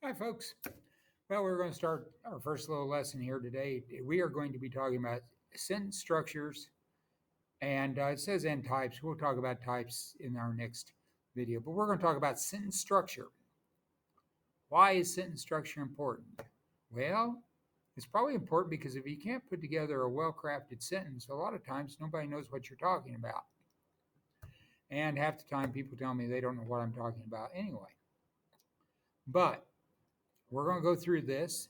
Hi, folks. Well, we're going to start our first little lesson here today. We are going to be talking about sentence structures, and it says and types. We'll talk about types in our next video, but we're going to talk about sentence structure. Why is sentence structure important? Well, it's probably important because if you can't put together a well crafted sentence, a lot of times nobody knows what you're talking about. And half the time, people tell me they don't know what I'm talking about anyway. But we're going to go through this,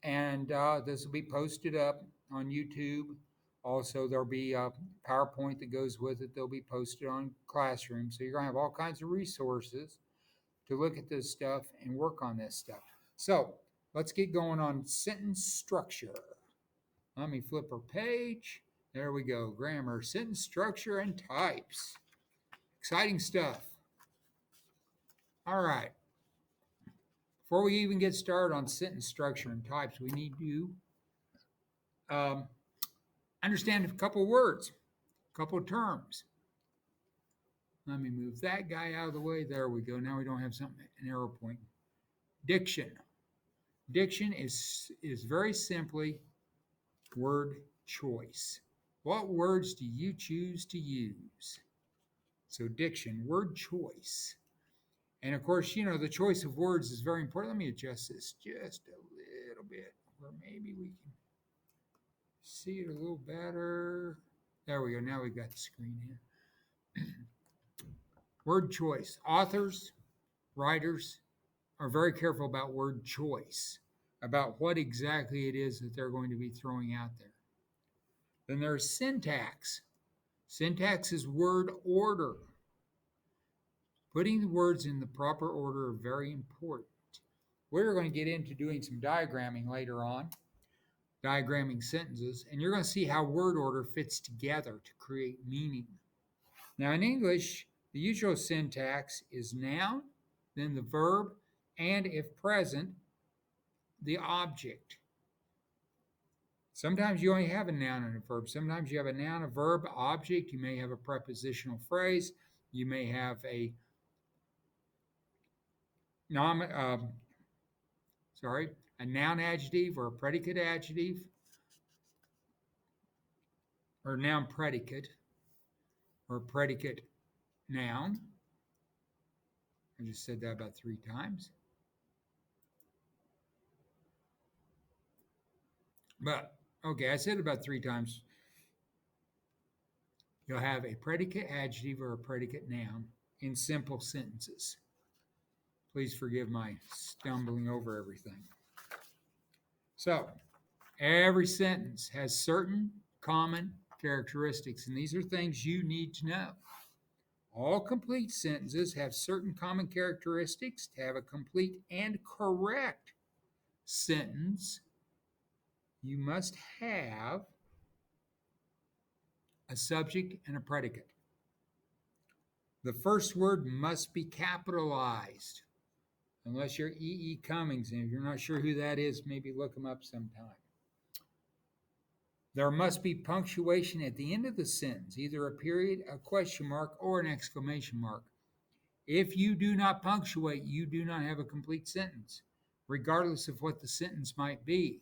and this will be posted up on YouTube. Also, there'll be a PowerPoint that goes with it. They'll be posted on Classroom. So you're going to have all kinds of resources to look at this stuff and work on this stuff. So let's get going on sentence structure. Let me flip our page. There we go. Grammar, sentence structure, and types. Exciting stuff. All right. Before we even get started on sentence structure and types, we need to um, understand a couple words, a couple terms. Let me move that guy out of the way. There we go. Now we don't have something an arrow point. Diction. Diction is very simply word choice. What words do you choose to use? So diction, word choice. And of course, the choice of words is very important. Let me adjust this just a little bit, where maybe we can see it a little better. There we go. Now we've got the screen here. Word choice. Authors, writers are very careful about word choice, about what exactly it is that they're going to be throwing out there. Then there's syntax. Syntax is word order. Putting the words in the proper order are very important. We're going to get into doing some diagramming later on, diagramming sentences, and you're going to see how word order fits together to create meaning. Now, in English, the usual syntax is noun, then the verb, and if present, the object. Sometimes you only have a noun and a verb. Sometimes you have a noun, a verb, object. You may have a prepositional phrase. You may have a noun, a noun adjective or a predicate adjective or noun predicate or predicate noun. I just said that about 3 times. But, okay, I said it about 3 times. You'll have a predicate adjective or a predicate noun in simple sentences. Please forgive my stumbling over everything. So, every sentence has certain common characteristics, and these are things you need to know. All complete sentences have certain common characteristics. To have a complete and correct sentence, you must have a subject and a predicate. The first word must be capitalized, unless you're E.E. Cummings, and if you're not sure who that is, maybe look him up sometime. There must be punctuation at the end of the sentence, either a period, a question mark, or an exclamation mark. If you do not punctuate, you do not have a complete sentence, regardless of what the sentence might be.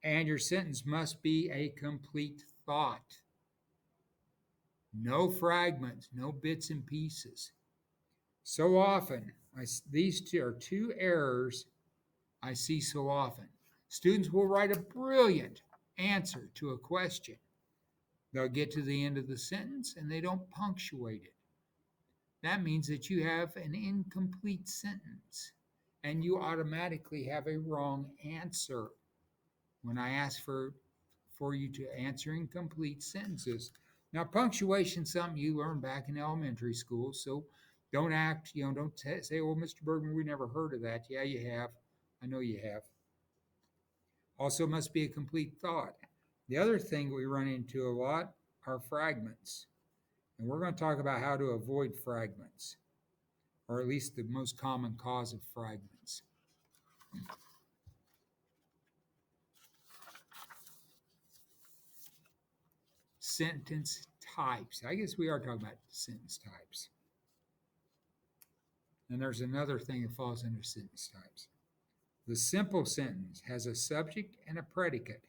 And your sentence must be a complete thought. No fragments, no bits and pieces. So often, these are two errors I see so often. Students will write a brilliant answer to a question. They'll get to the end of the sentence and they don't punctuate it. That means that you have an incomplete sentence and you automatically have a wrong answer. When I ask for you to answer incomplete sentences. Now, punctuation is something you learned back in elementary school, so don't act, don't say, "Oh, Mr. Bergman, we never heard of that." Yeah, you have. I know you have. Also, must be a complete thought. The other thing we run into a lot are fragments, and we're going to talk about how to avoid fragments, or at least the most common cause of fragments. Sentence types. I guess we are talking about sentence types. And there's another thing that falls under sentence types. The simple sentence has a subject and a predicate.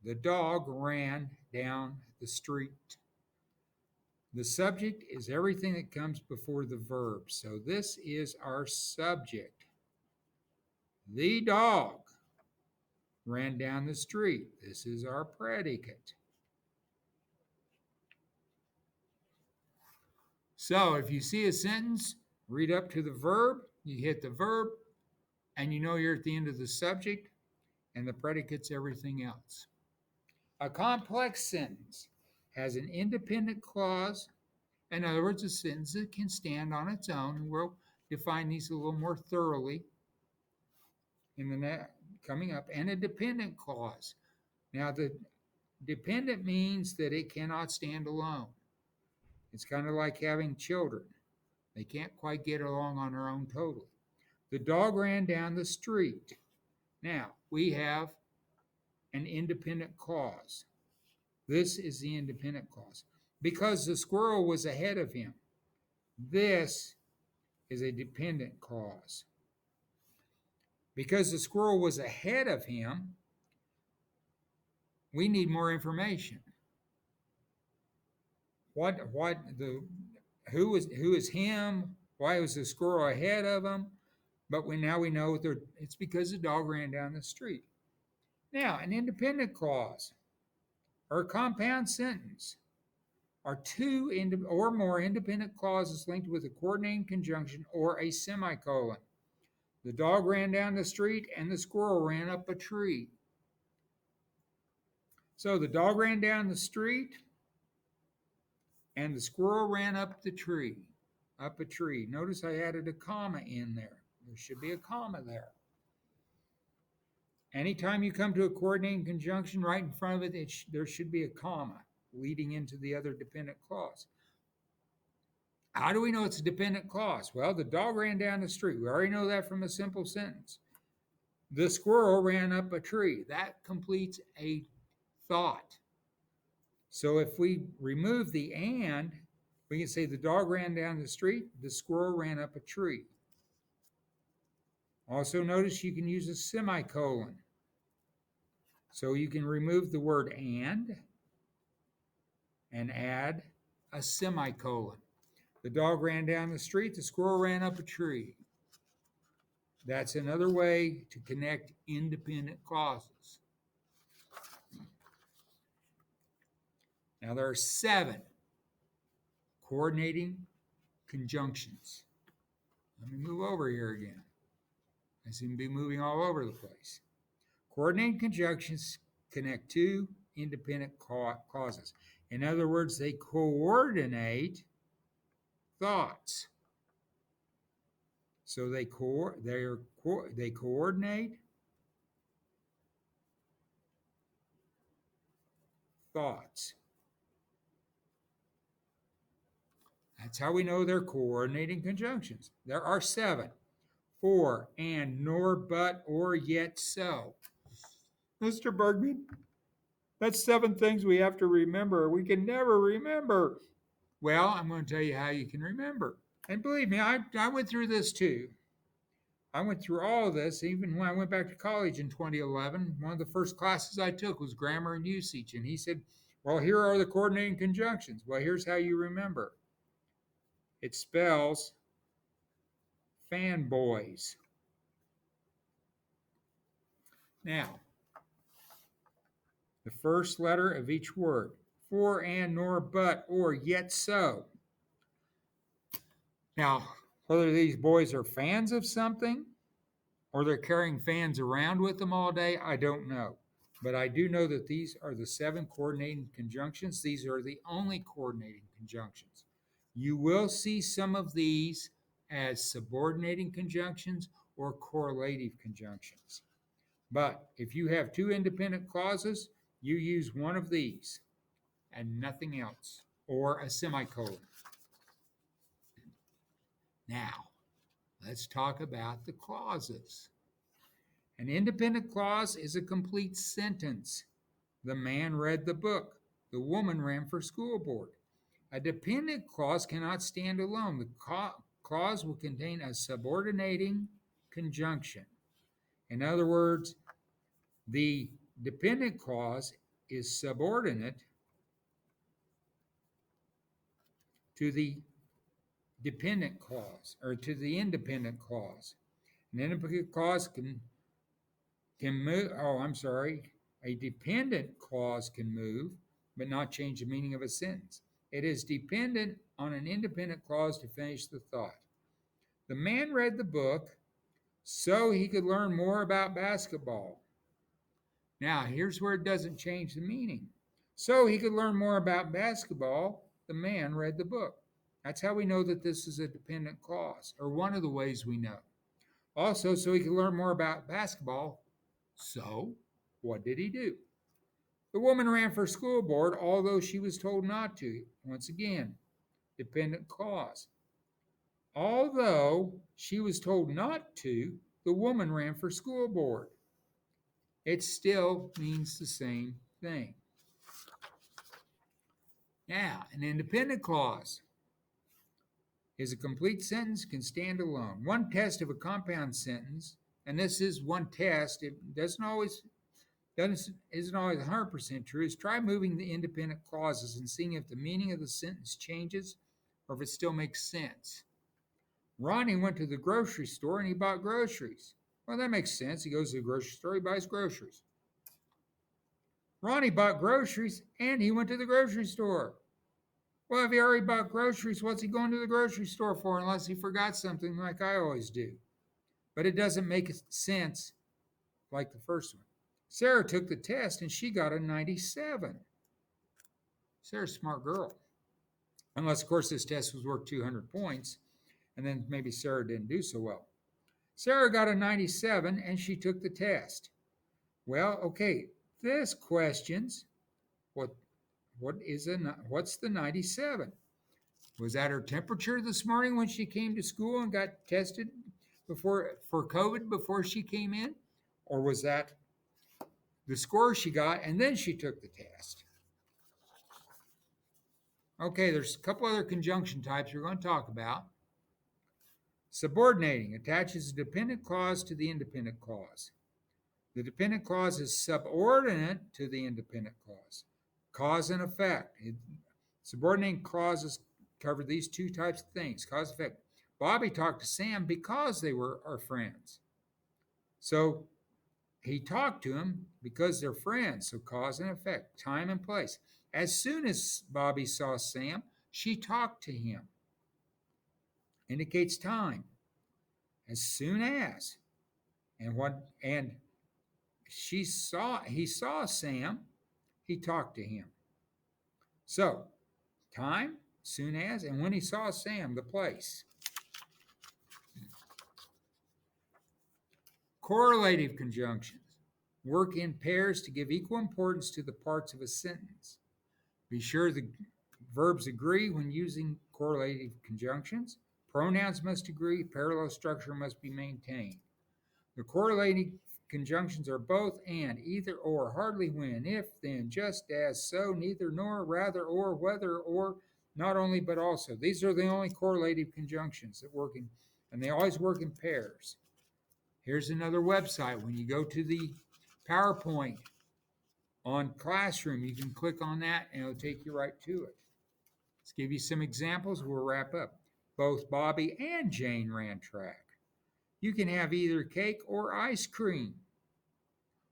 The dog ran down the street. The subject is everything that comes before the verb. So this is our subject. The dog ran down the street. This is our predicate. So if you see a sentence, read up to the verb, you hit the verb, and you know you're at the end of the subject, and the predicate's everything else. A complex sentence has an independent clause. In other words, a sentence that can stand on its own, and we'll define these a little more thoroughly in the coming up, and a dependent clause. Now, the dependent means that it cannot stand alone. It's kind of like having children. They can't quite get along on their own totally. The dog ran down the street. Now, we have an independent clause. This is the independent clause. Because the squirrel was ahead of him. This is a dependent clause. Because the squirrel was ahead of him, we need more information. Who is him? Why was the squirrel ahead of him? But now we know it's because the dog ran down the street. Now, an independent clause or a compound sentence are two or more independent clauses linked with a coordinating conjunction or a semicolon. The dog ran down the street and the squirrel ran up a tree. So the dog ran down the street and the squirrel ran up the tree, up a tree. Notice I added a comma in there. There should be a comma there. Anytime you come to a coordinating conjunction, right in front of it, there should be a comma leading into the other dependent clause. How do we know it's a dependent clause? Well, the dog ran down the street. We already know that from a simple sentence. The squirrel ran up a tree. That completes a thought. So if we remove the and, we can say the dog ran down the street, the squirrel ran up a tree. Also notice you can use a semicolon. So you can remove the word and add a semicolon. The dog ran down the street, the squirrel ran up a tree. That's another way to connect independent clauses. Now there are 7 coordinating conjunctions. Let me move over here again. I seem to be moving all over the place. Coordinating conjunctions connect 2 independent clauses. In other words, they coordinate thoughts. So they coordinate thoughts. That's how we know they're coordinating conjunctions. There are 7. For, and, nor, but, or, yet, so. Mr. Bergman, that's 7 things we have to remember. We can never remember. Well, I'm going to tell you how you can remember. And believe me, I went through this too. I went through all of this even when I went back to college in 2011. One of the first classes I took was grammar and usage. And he said, well, here are the coordinating conjunctions. Well, here's how you remember. It spells fanboys. Now, the first letter of each word. For, and, nor, but, or, yet, so. Now, whether these boys are fans of something or they're carrying fans around with them all day, I don't know. But I do know that these are the 7 coordinating conjunctions. These are the only coordinating conjunctions. You will see some of these as subordinating conjunctions or correlative conjunctions. But if you have 2 independent clauses, you use one of these and nothing else, or a semicolon. Now, let's talk about the clauses. An independent clause is a complete sentence. The man read the book. The woman ran for school board. A dependent clause cannot stand alone. The clause will contain a subordinating conjunction. In other words, the dependent clause is subordinate to the dependent clause or to the independent clause. An independent clause can move. Oh, I'm sorry. A dependent clause can move, but not change the meaning of a sentence. It is dependent on an independent clause to finish the thought. The man read the book so he could learn more about basketball. Now, here's where it doesn't change the meaning. So he could learn more about basketball, the man read the book. That's how we know that this is a dependent clause, or one of the ways we know. Also, so he could learn more about basketball. So, what did he do? The woman ran for school board, although she was told not to. Once again, dependent clause. Although she was told not to, the woman ran for school board. It still means the same thing. Now, an independent clause is a complete sentence, can stand alone. One test of a compound sentence, and this is one test, it isn't always 100% true, is try moving the independent clauses and seeing if the meaning of the sentence changes or if it still makes sense. Ronnie went to the grocery store and he bought groceries. Well, that makes sense. He goes to the grocery store, he buys groceries. Ronnie bought groceries and he went to the grocery store. Well, if he already bought groceries, what's he going to the grocery store for unless he forgot something like I always do? But it doesn't make sense like the first one. Sarah took the test and she got a 97. Sarah's a smart girl. Unless, of course, this test was worth 200 points, and then maybe Sarah didn't do so well. Sarah got a 97 and she took the test. Well, okay, this questions what's the 97? Was that her temperature this morning when she came to school and got tested for COVID before she came in? Or was that the score she got and then she took the test? Okay, there's a couple other conjunction types we're going to talk about. Subordinating attaches a dependent clause to the independent clause. The dependent clause is subordinate to the independent clause. Cause and effect. Subordinating clauses cover these two types of things, cause and effect. Bobby talked to Sam because they were our friends. So he talked to him because they're friends. So cause and effect, time and place. As soon as Bobby saw Sam, she talked to him. Indicates time. As soon as. And he saw Sam, he talked to him. So, time, soon as, and when he saw Sam, the place. Correlative conjunctions work in pairs to give equal importance to the parts of a sentence. Be sure the verbs agree when using correlative conjunctions. Pronouns must agree. Parallel structure must be maintained. The correlative conjunctions are both and, either or, hardly when, if, then, just as, so, neither nor, rather or, whether or, not only but also. These are the only correlative conjunctions that work in, and they always work in pairs. Here's another website. When you go to the PowerPoint on Classroom, you can click on that and it'll take you right to it. Let's give you some examples. We'll wrap up. Both Bobby and Jane ran track. You can have either cake or ice cream.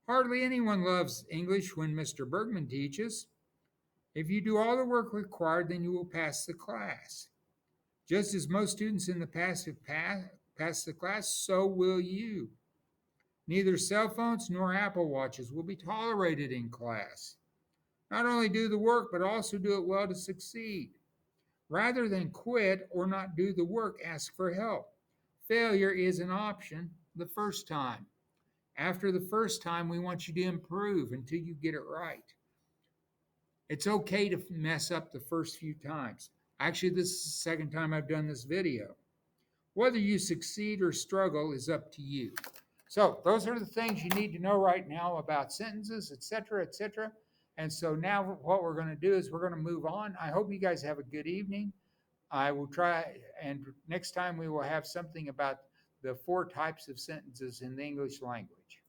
Hardly anyone loves English when Mr. Bergman teaches. If you do all the work required, then you will pass the class. Just as most students in the past have passed the class, so will you. Neither cell phones nor Apple Watches will be tolerated in class. Not only do the work, but also do it well to succeed. Rather than quit or not do the work, ask for help. Failure is an option the first time. After the first time, we want you to improve until you get it right. It's okay to mess up the first few times. Actually, this is the second time I've done this video. Whether you succeed or struggle is up to you. So those are the things you need to know right now about sentences, etc., etc. And so now what we're going to do is we're going to move on. I hope you guys have a good evening. I will try, and next time we will have something about the four types of sentences in the English language.